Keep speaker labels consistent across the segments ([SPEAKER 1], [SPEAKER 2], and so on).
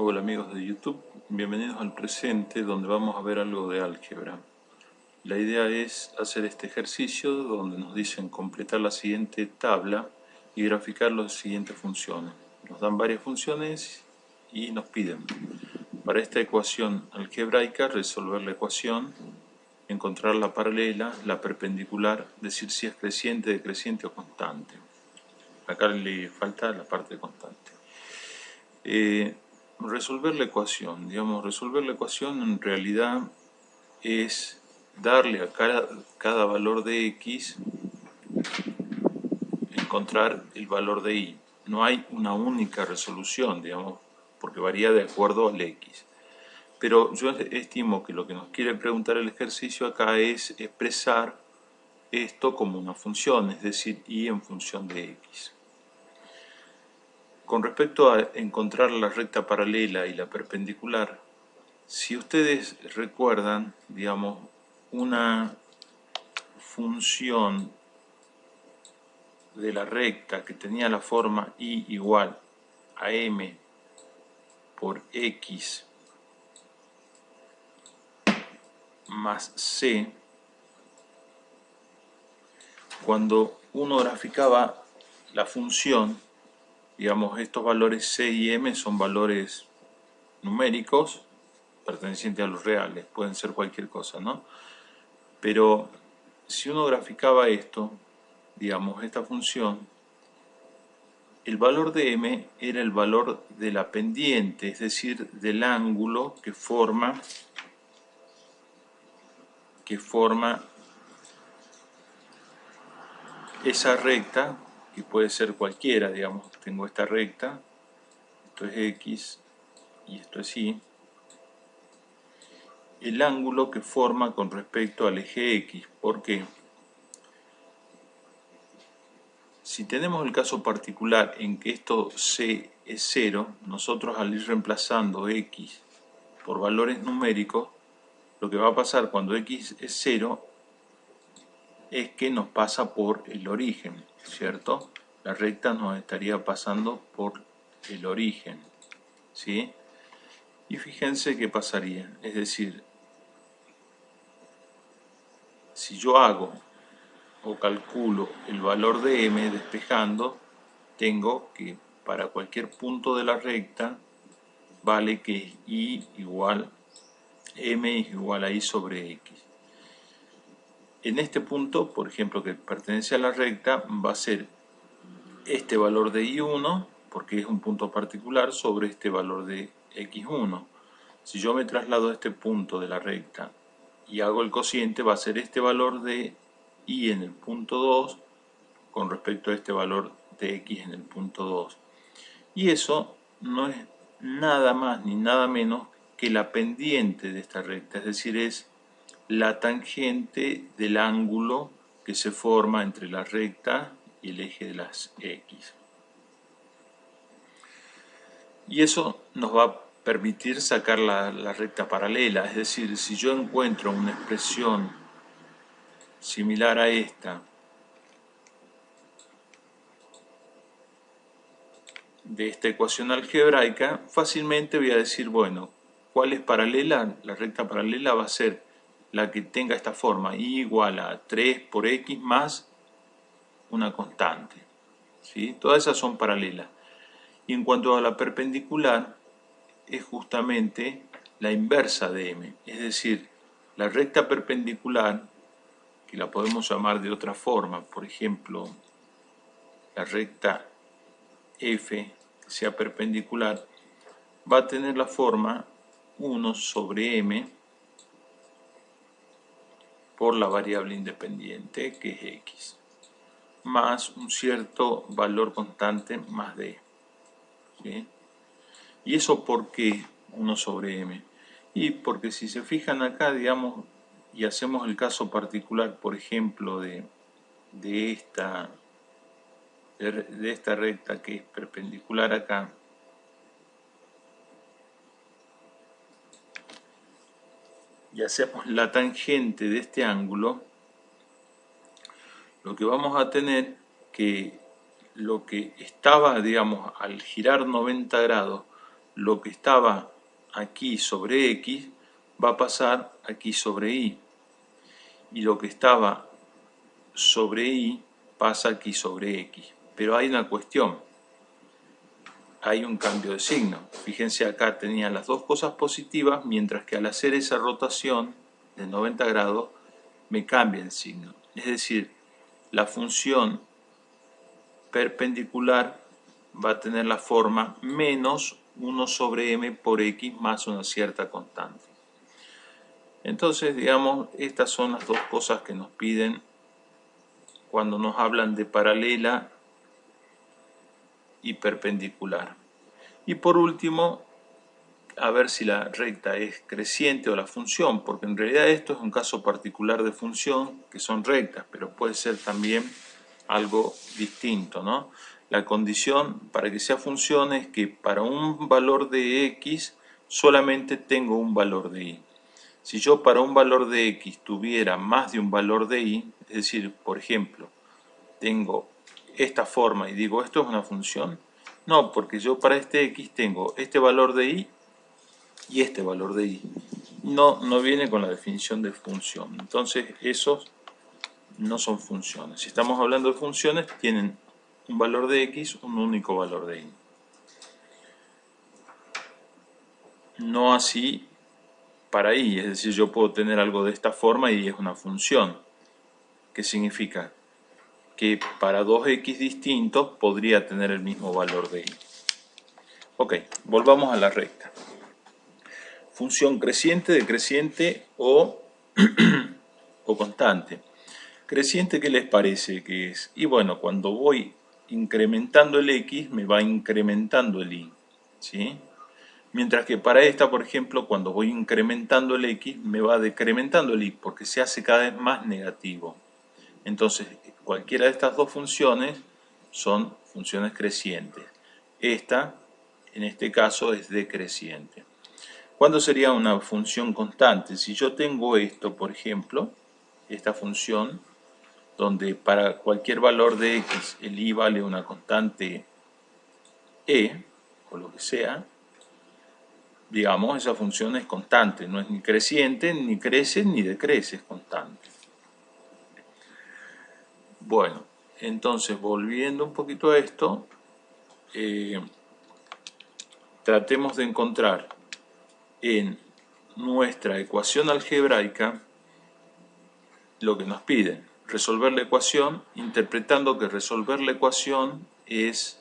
[SPEAKER 1] Hola amigos de YouTube, bienvenidos al presente donde vamos a ver algo de álgebra. La idea es hacer este ejercicio donde nos dicen completar la siguiente tabla y graficar las siguientes funciones. Nos dan varias funciones y nos piden para esta ecuación algebraica resolver la ecuación, encontrar la paralela, la perpendicular, decir si es creciente, decreciente o constante. Acá le falta la parte constante. Resolver la ecuación, resolver la ecuación en realidad es darle a cada valor de x, encontrar el valor de y. No hay una única resolución, porque varía de acuerdo al x. Pero yo estimo que lo que nos quiere preguntar el ejercicio acá es expresar esto como una función, es decir, y en función de x. Con respecto a encontrar la recta paralela y la perpendicular, si ustedes recuerdan, una función de la recta que tenía la forma y igual a m por x más c, cuando uno graficaba la función, estos valores c y m son valores numéricos pertenecientes a los reales, pueden ser cualquier cosa, ¿no? Pero si uno graficaba esto, esta función, el valor de m era el valor de la pendiente, es decir, del ángulo que forma esa recta, que puede ser cualquiera, tengo esta recta, esto es x y esto es y, el ángulo que forma con respecto al eje x. ¿Por qué? Si tenemos el caso particular en que esto c es 0, nosotros al ir reemplazando x por valores numéricos, lo que va a pasar cuando x es 0 es que nos pasa por el origen, ¿cierto? La recta nos estaría pasando por el origen, ¿sí? Y fíjense qué pasaría, es decir, si yo hago o calculo el valor de m despejando, tengo que para cualquier punto de la recta vale que es y igual m es igual a y sobre x. En este punto, por ejemplo, que pertenece a la recta, va a ser este valor de y1, porque es un punto particular, sobre este valor de x1. Si yo me traslado a este punto de la recta y hago el cociente, va a ser este valor de y en el punto 2 con respecto a este valor de x en el punto 2. Y eso no es nada más ni nada menos que la pendiente de esta recta, es decir, es la tangente del ángulo que se forma entre la recta y el eje de las x. Y eso nos va a permitir sacar la recta paralela, es decir, si yo encuentro una expresión similar a esta de esta ecuación algebraica, fácilmente voy a decir, bueno, ¿cuál es paralela? La recta paralela va a ser la que tenga esta forma, y igual a 3 por x más una constante, ¿sí? Todas esas son paralelas. Y en cuanto a la perpendicular, es justamente la inversa de m, es decir, la recta perpendicular, que la podemos llamar de otra forma, por ejemplo, la recta f que sea perpendicular, va a tener la forma 1 sobre m por la variable independiente, que es x, más un cierto valor constante más d, ¿sí? ¿Y eso por qué 1 sobre m? Y porque si se fijan acá, y hacemos el caso particular, por ejemplo, de esta recta que es perpendicular acá, y hacemos la tangente de este ángulo, lo que vamos a tener que lo que estaba, al girar 90 grados, lo que estaba aquí sobre X va a pasar aquí sobre Y. Y lo que estaba sobre Y pasa aquí sobre X. Pero hay una cuestión. Hay un cambio de signo. Fíjense, acá tenía las dos cosas positivas, mientras que al hacer esa rotación de 90 grados me cambia el signo. Es decir, la función perpendicular va a tener la forma menos 1 sobre m por x más una cierta constante. Entonces, digamos, estas son las dos cosas que nos piden cuando nos hablan de paralela y perpendicular. Y por último, a ver si la recta es creciente o la función, porque en realidad esto es un caso particular de función, que son rectas, pero puede ser también algo distinto, ¿no? La condición para que sea función es que para un valor de x solamente tengo un valor de y. Si yo para un valor de x tuviera más de un valor de y, es decir, por ejemplo, tengo esta forma y digo, ¿esto es una función? No, porque yo para este x tengo este valor de y y este valor de y. No viene con la definición de función. Entonces, esos no son funciones. Si estamos hablando de funciones, tienen un valor de x, un único valor de y. No así para y, es decir, yo puedo tener algo de esta forma y es una función. ¿Qué significa? Que para dos x distintos podría tener el mismo valor de y. Ok, volvamos a la recta. Función creciente, decreciente o constante. Creciente, ¿qué les parece que es? Y bueno, cuando voy incrementando el x, me va incrementando el y, ¿sí? Mientras que para esta, por ejemplo, cuando voy incrementando el x, me va decrementando el y, porque se hace cada vez más negativo. Entonces, cualquiera de estas dos funciones son funciones crecientes. Esta, en este caso, es decreciente. ¿Cuándo sería una función constante? Si yo tengo esto, por ejemplo, esta función, donde para cualquier valor de x el y vale una constante e, o lo que sea, digamos, esa función es constante, no es ni creciente, ni crece, ni decrece, es constante. Bueno, entonces volviendo un poquito a esto, tratemos de encontrar en nuestra ecuación algebraica lo que nos piden. Resolver la ecuación, interpretando que resolver la ecuación es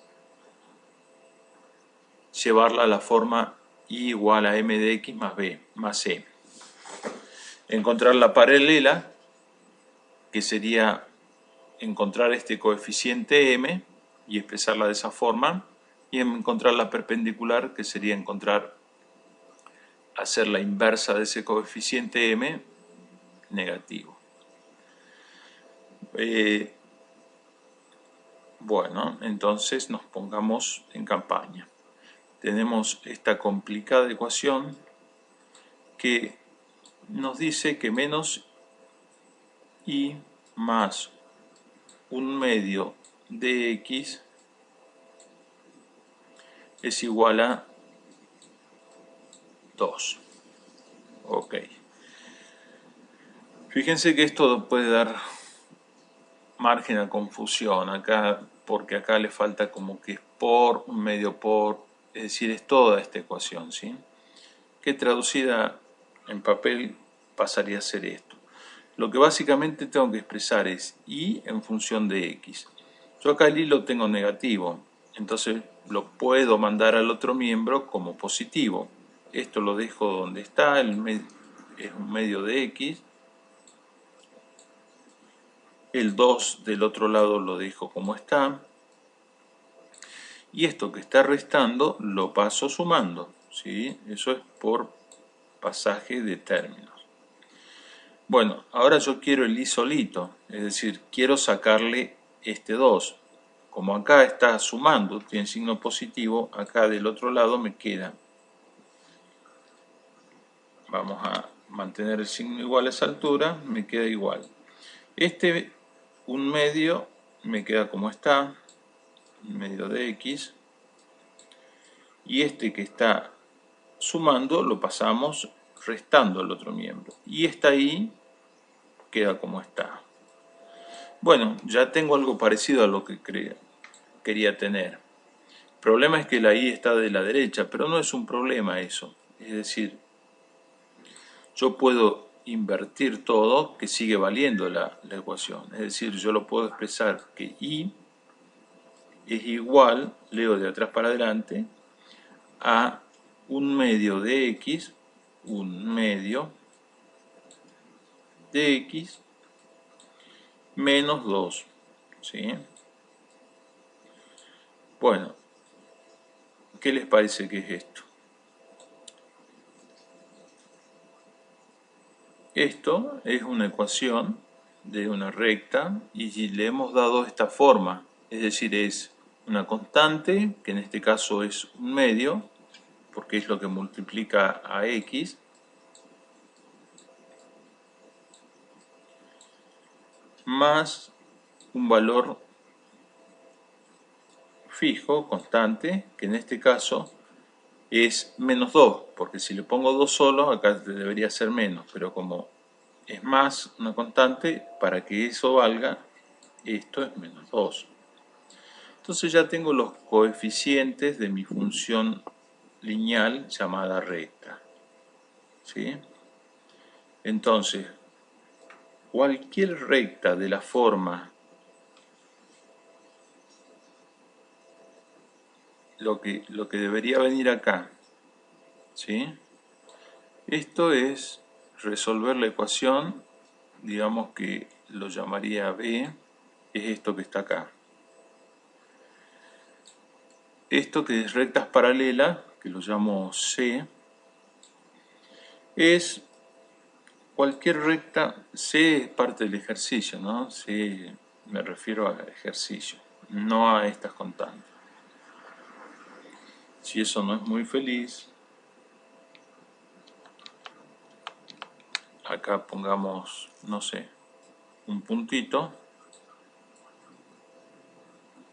[SPEAKER 1] llevarla a la forma y igual a m de x más b más c. Encontrar la paralela, que sería encontrar este coeficiente m y expresarla de esa forma, y encontrar la perpendicular, que sería hacer la inversa de ese coeficiente m negativo. Bueno, entonces nos pongamos en campaña. Tenemos esta complicada ecuación que nos dice que menos y más un medio de x es igual a 2. Ok. Fíjense que esto puede dar margen a confusión acá, porque acá le falta como que es por, un medio por, es decir, es toda esta ecuación, ¿sí? Que traducida en papel pasaría a ser esto. Lo que básicamente tengo que expresar es y en función de x. Yo acá el y lo tengo negativo, entonces lo puedo mandar al otro miembro como positivo. Esto lo dejo donde está, es un medio de x. El 2 del otro lado lo dejo como está. Y esto que está restando lo paso sumando, ¿sí? Eso es por pasaje de términos. Bueno, ahora yo quiero el y solito, es decir, quiero sacarle este 2. Como acá está sumando, tiene signo positivo, acá del otro lado me queda. Vamos a mantener el signo igual a esa altura, me queda igual. Este, un medio, me queda como está, un medio de x. Y este que está sumando lo pasamos restando al otro miembro. Y esta y queda como está. Bueno, ya tengo algo parecido a lo que quería tener. El problema es que la y está de la derecha, pero no es un problema eso. Es decir, yo puedo invertir todo, que sigue valiendo la ecuación. Es decir, yo lo puedo expresar que y es igual, leo de atrás para adelante, a 1/2 de x, 1/2 de x menos 2. ¿Sí? Bueno, ¿qué les parece que es esto? Esto es una ecuación de una recta y le hemos dado esta forma, es decir, es una constante, que en este caso es 1/2, porque es lo que multiplica a x, más un valor fijo, constante, que en este caso es menos 2, porque si le pongo 2 solo, acá debería ser menos, pero como es más una constante, para que eso valga, esto es menos 2. Entonces ya tengo los coeficientes de mi función lineal llamada recta. ¿Sí? Entonces, cualquier recta de la forma, lo que debería venir acá, ¿sí? Esto es resolver la ecuación, digamos que lo llamaría B, es esto que está acá. Esto que es rectas paralelas, que lo llamo C, es cualquier recta. C es parte del ejercicio, ¿no? C, me refiero al ejercicio, no a estas constantes. Si eso no es muy feliz, acá pongamos, no sé, un puntito,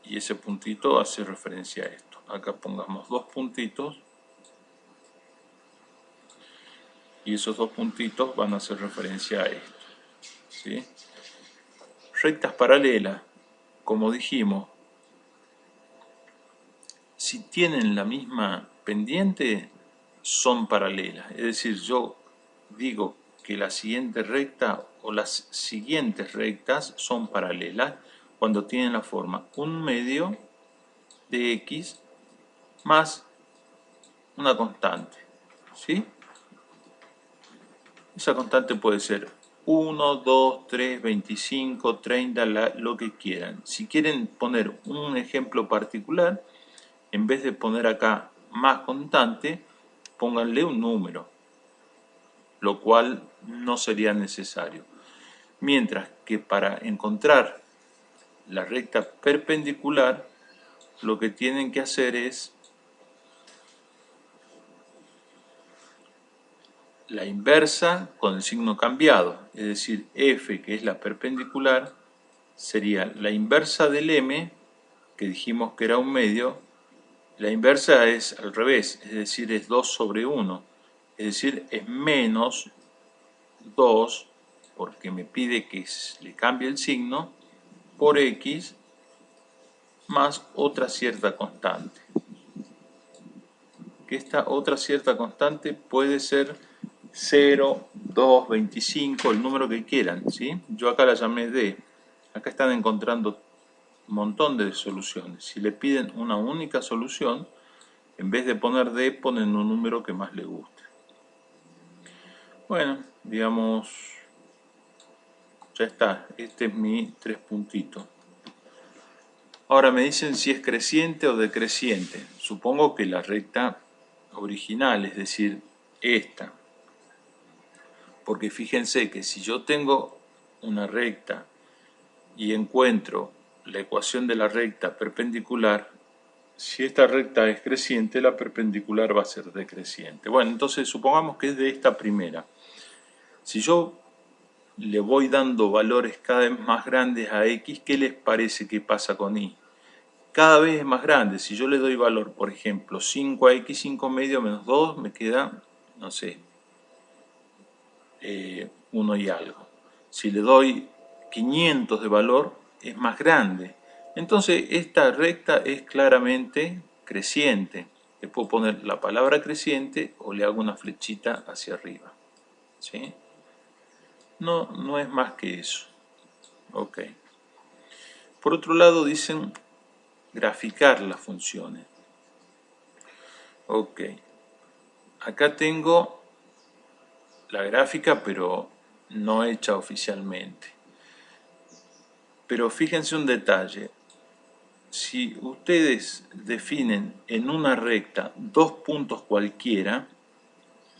[SPEAKER 1] y ese puntito hace referencia a esto. Acá pongamos 2 puntitos, y esos 2 puntitos van a hacer referencia a esto. ¿Sí? Rectas paralelas, como dijimos, si tienen la misma pendiente, son paralelas. Es decir, yo digo que la siguiente recta o las siguientes rectas son paralelas cuando tienen la forma 1/2 de x más una constante. ¿Sí? Esa constante puede ser 1, 2, 3, 25, 30, lo que quieran. Si quieren poner un ejemplo particular, en vez de poner acá más constante, pónganle un número, lo cual no sería necesario. Mientras que para encontrar la recta perpendicular, lo que tienen que hacer es la inversa con el signo cambiado, es decir, f, que es la perpendicular, sería la inversa del m, que dijimos que era 1/2, la inversa es al revés, es decir, es 2 sobre 1, es decir, es menos 2, porque me pide que le cambie el signo, por x más otra cierta constante. Que esta otra cierta constante puede ser 0, 2, 25, el número que quieran, ¿sí? Yo acá la llamé D. Acá están encontrando un montón de soluciones. Si le piden una única solución, en vez de poner D, ponen un número que más le guste. Bueno, digamos, ya está. Este es mi 3 puntitos. Ahora me dicen si es creciente o decreciente. Supongo que la recta original, es decir, esta. Porque fíjense que si yo tengo una recta y encuentro la ecuación de la recta perpendicular, si esta recta es creciente, la perpendicular va a ser decreciente. Bueno, entonces supongamos que es de esta primera. Si yo le voy dando valores cada vez más grandes a x, ¿qué les parece que pasa con y? cada vez es más grande. Si yo le doy valor, por ejemplo, 5 a x, 5 medio menos 2, me queda, no sé, 1 y algo. Si le doy 500 de valor, es más grande. Entonces, esta recta es claramente creciente. Le puedo poner la palabra creciente o le hago una flechita hacia arriba. ¿Sí? No es más que eso. Ok. Por otro lado, dicen graficar las funciones. Ok. Acá tengo la gráfica, pero no hecha oficialmente. Pero fíjense un detalle. Si ustedes definen en una recta dos puntos cualquiera,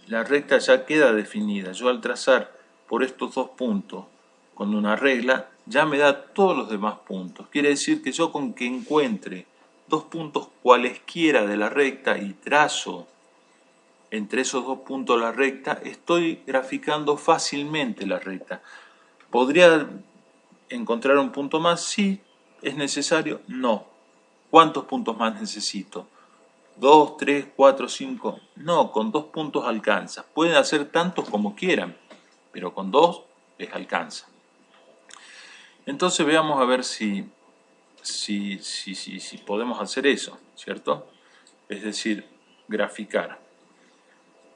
[SPEAKER 1] la recta ya queda definida. Yo al trazar por estos dos puntos con una regla, ya me da todos los demás puntos. Quiere decir que yo con que encuentre dos puntos cualesquiera de la recta y trazo entre esos dos puntos la recta, estoy graficando fácilmente la recta. ¿Podría encontrar un punto más? Sí. ¿Es necesario? No. ¿Cuántos puntos más necesito? 2, 3, 4, 5. No, con 2 puntos alcanza. Pueden hacer tantos como quieran, pero con 2 les alcanza. Entonces veamos a ver si podemos hacer eso, ¿cierto? Es decir, graficar.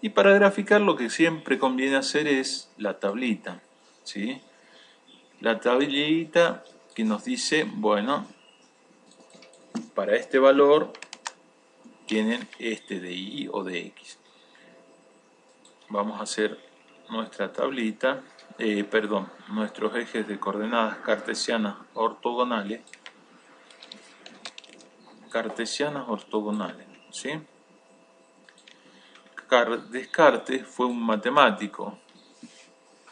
[SPEAKER 1] Y para graficar lo que siempre conviene hacer es la tablita, ¿sí? La tablita que nos dice, bueno, para este valor tienen este de y o de x. Vamos a hacer nuestra tablita, nuestros ejes de coordenadas cartesianas ortogonales. ¿Sí? Descartes fue un matemático,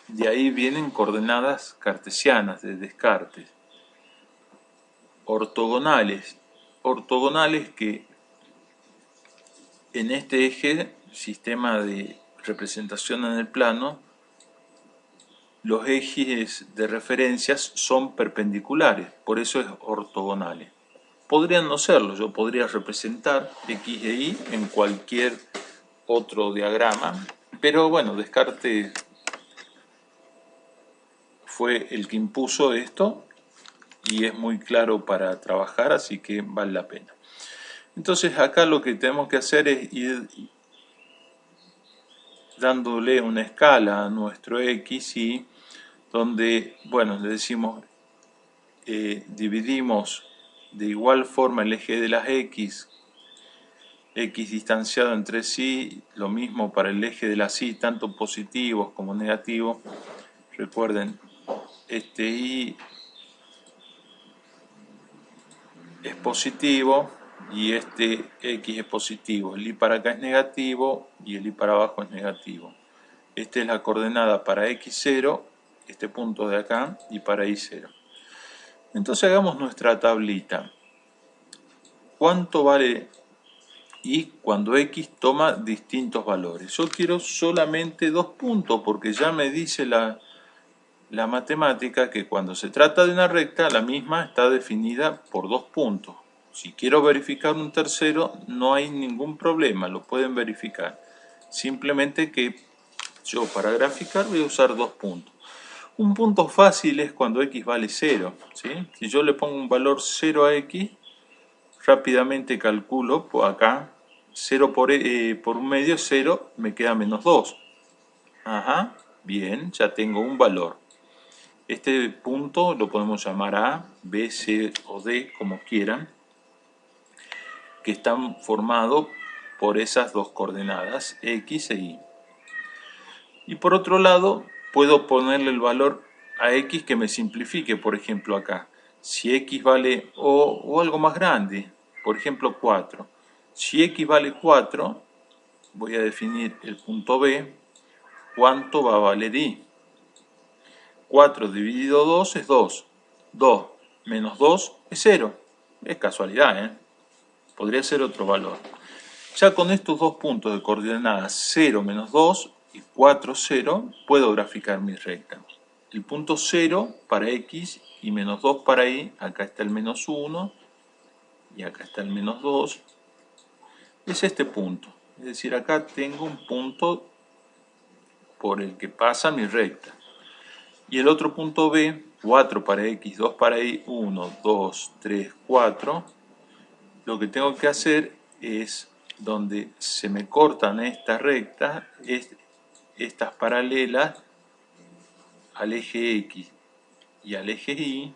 [SPEAKER 1] de ahí vienen coordenadas cartesianas de Descartes. Ortogonales que en este eje, sistema de representación en el plano, los ejes de referencias son perpendiculares, por eso es ortogonales. Podrían no serlo, yo podría representar x e y en cualquier otro diagrama, pero bueno, Descartes fue el que impuso esto y es muy claro para trabajar, así que vale la pena. Entonces acá lo que tenemos que hacer es ir dándole una escala a nuestro x y donde, bueno, le decimos, dividimos de igual forma el eje de las x distanciado entre sí, lo mismo para el eje de las y, tanto positivos como negativos. Recuerden, este y es positivo y este x es positivo. El y para acá es negativo y el y para abajo es negativo. Esta es la coordenada para x0, este punto de acá, y para y0. Entonces hagamos nuestra tablita. ¿Cuánto vale y cuando x toma distintos valores? Yo quiero solamente 2 puntos porque ya me dice la matemática que cuando se trata de una recta, la misma está definida por 2 puntos. Si quiero verificar un tercero, no hay ningún problema, lo pueden verificar. Simplemente que yo para graficar voy a usar 2 puntos. Un punto fácil es cuando x vale 0. ¿Sí? Si yo le pongo un valor 0 a x, rápidamente calculo por acá, 0 por un medio es 0, me queda menos 2. Ajá, bien, ya tengo un valor. Este punto lo podemos llamar A, B, C o D, como quieran, que están formados por esas dos coordenadas, X e Y. Y por otro lado, puedo ponerle el valor a X que me simplifique, por ejemplo acá. Si X vale o algo más grande, por ejemplo 4. Si X vale 4, voy a definir el punto B, ¿cuánto va a valer Y? 4 dividido 2 es 2. 2 menos 2 es 0. Es casualidad, ¿eh? Podría ser otro valor. Ya con estos dos puntos de coordenadas 0, menos 2 y 4, 0, puedo graficar mi recta. El punto 0 para x y menos 2 para y, acá está el menos 1, y acá está el menos 2, es este punto. Es decir, acá tengo un punto por el que pasa mi recta. Y el otro punto B, 4 para X, 2 para Y, 1, 2, 3, 4, lo que tengo que hacer es, donde se me cortan estas rectas, estas paralelas al eje X y al eje Y,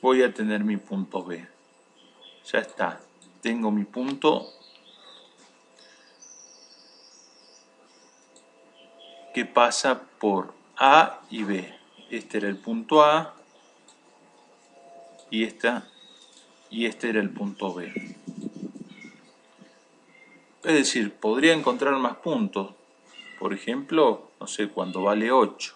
[SPEAKER 1] voy a tener mi punto B. Ya está, tengo mi punto que pasa por A y B. Este era el punto A y este era el punto B. Es decir, podría encontrar más puntos. Por ejemplo, no sé, cuando vale 8.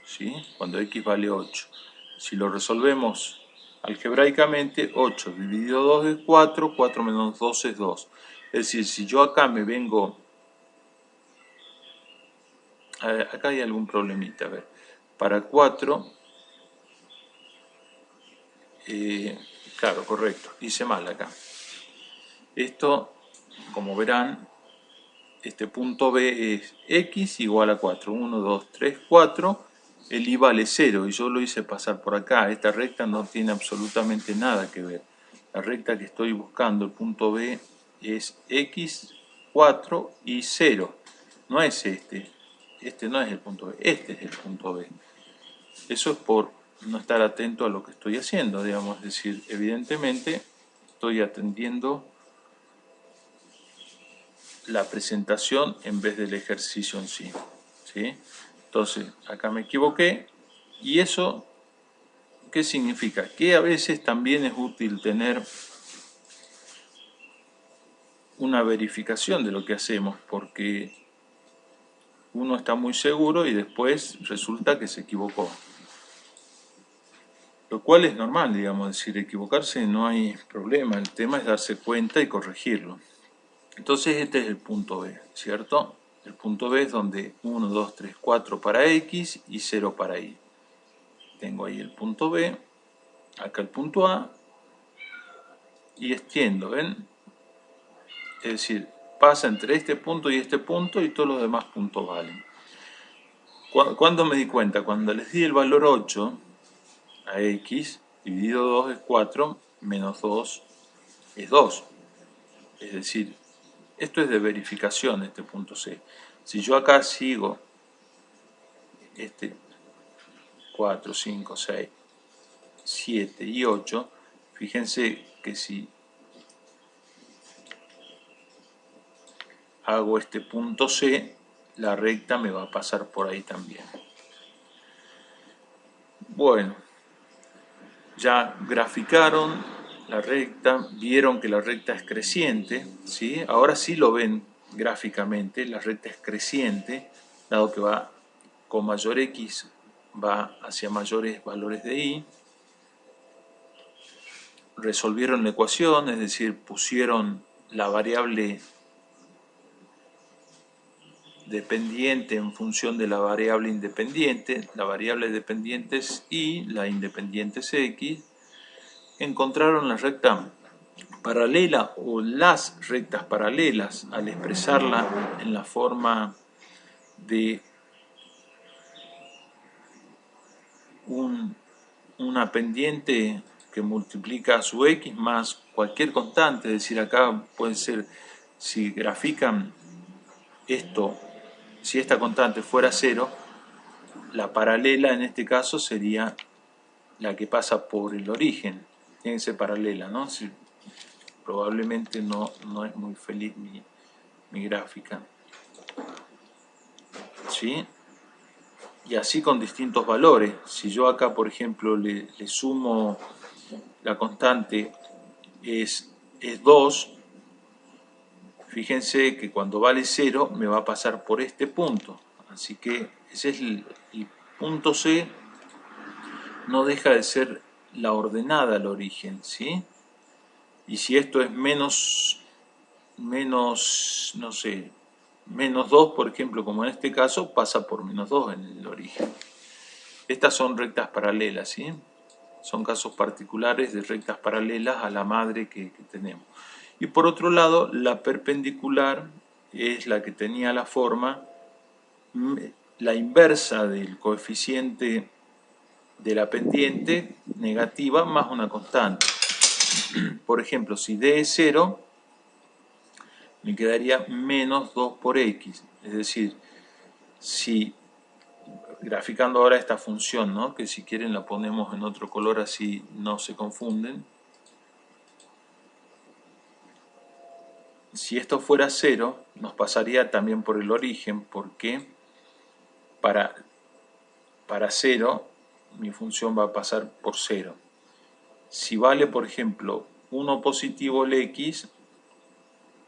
[SPEAKER 1] ¿Sí? Cuando X vale 8. Si lo resolvemos algebraicamente, 8 dividido 2 es 4, 4 menos 2 es 2. Es decir, si yo acá me vengo... acá hay algún problemita, a ver. Para 4... claro, correcto, hice mal acá. Esto, como verán, este punto B es X igual a 4. 1, 2, 3, 4. El Y vale 0 y yo lo hice pasar por acá. Esta recta no tiene absolutamente nada que ver. La recta que estoy buscando, el punto B, es X, 4 y 0. No es este. Este no es el punto B. Este es el punto B. Eso es por no estar atento a lo que estoy haciendo, digamos. Es decir, evidentemente estoy atendiendo la presentación en vez del ejercicio en sí. ¿Sí? Entonces, acá me equivoqué. ¿Y eso qué significa? Que a veces también es útil tener una verificación de lo que hacemos, porque uno está muy seguro y después resulta que se equivocó. Lo cual es normal, digamos, es decir, equivocarse no hay problema, el tema es darse cuenta y corregirlo. Entonces este es el punto B, ¿cierto? El punto B es donde 1, 2, 3, 4 para X y 0 para Y. Tengo ahí el punto B, acá el punto A, y extiendo, ¿ven? Es decir, pasa entre este punto y todos los demás puntos valen. ¿Cuándo me di cuenta? Cuando les di el valor 8 a X, dividido 2 es 4, menos 2 es 2. Es decir, esto es de verificación, este punto C. Si yo acá sigo este 4, 5, 6, 7 y 8, fíjense que si hago este punto C, la recta me va a pasar por ahí también. Bueno, ya graficaron la recta, vieron que la recta es creciente, ¿sí? Ahora sí lo ven gráficamente, la recta es creciente, dado que va con mayor X, va hacia mayores valores de Y. Resolvieron la ecuación, es decir, pusieron la variable dependiente en función de la variable independiente. La variable dependiente es Y, la independiente es X. Encontraron la recta paralela o las rectas paralelas al expresarla en la forma de una pendiente que multiplica a su X más cualquier constante. Es decir, acá puede ser, si grafican esto, si esta constante fuera 0, la paralela en este caso sería la que pasa por el origen. Tiene que ser paralela, ¿no? Si, probablemente no es muy feliz mi gráfica. ¿Sí? Y así con distintos valores. Si yo acá, por ejemplo, le sumo la constante es 2, fíjense que cuando vale 0 me va a pasar por este punto. Así que ese es el punto C, no deja de ser la ordenada al origen, ¿sí? Y si esto es menos, no sé, menos 2, por ejemplo, como en este caso, pasa por menos 2 en el origen. Estas son rectas paralelas, ¿sí? son casos particulares de rectas paralelas a la madre que tenemos. Y por otro lado, la perpendicular es la que tenía la forma, la inversa del coeficiente de la pendiente negativa más una constante. Por ejemplo, si D es 0, me quedaría menos 2 por X. Es decir, si graficando ahora esta función, ¿no? Que si quieren la ponemos en otro color así no se confunden. Si esto fuera 0, nos pasaría también por el origen, porque para 0 mi función va a pasar por 0. Si vale, por ejemplo, 1 positivo el X,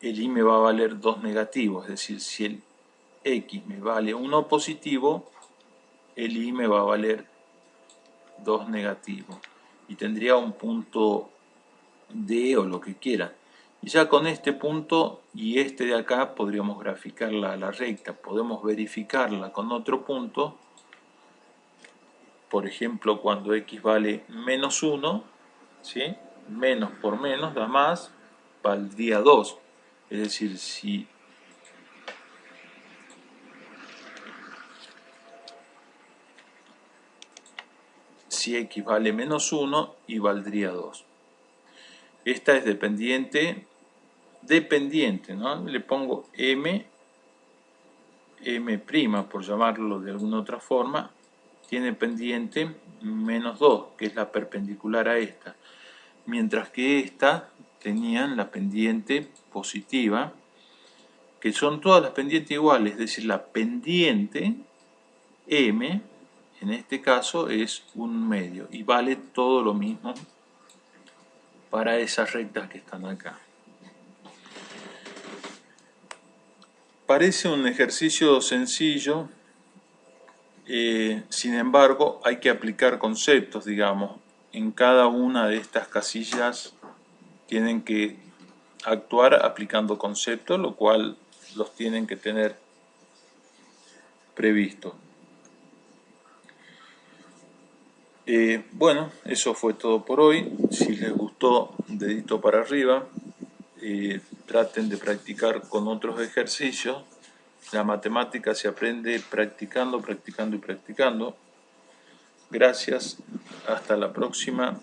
[SPEAKER 1] el Y me va a valer 2 negativo. Es decir, si el X me vale 1 positivo, el Y me va a valer 2 negativo. Y tendría un punto D o lo que quieran. Y ya con este punto y este de acá podríamos graficarla a la recta. Podemos verificarla con otro punto. Por ejemplo, cuando X vale menos 1, ¿sí? Menos por menos da más, valdría 2. Es decir, si X vale menos 1, y valdría 2. Esta es dependiente, ¿no? Le pongo M' por llamarlo de alguna otra forma, tiene pendiente menos 2, que es la perpendicular a esta. Mientras que esta tenían la pendiente positiva, que son todas las pendientes iguales, es decir, la pendiente M, en este caso, es 1/2, y vale todo lo mismo para esas rectas que están acá. Parece un ejercicio sencillo, sin embargo hay que aplicar conceptos, digamos. En cada una de estas casillas tienen que actuar aplicando conceptos, lo cual los tienen que tener previsto. Bueno, eso fue todo por hoy. Si les gustó, dedito para arriba. Traten de practicar con otros ejercicios. La matemática se aprende practicando, practicando y practicando. Gracias, hasta la próxima.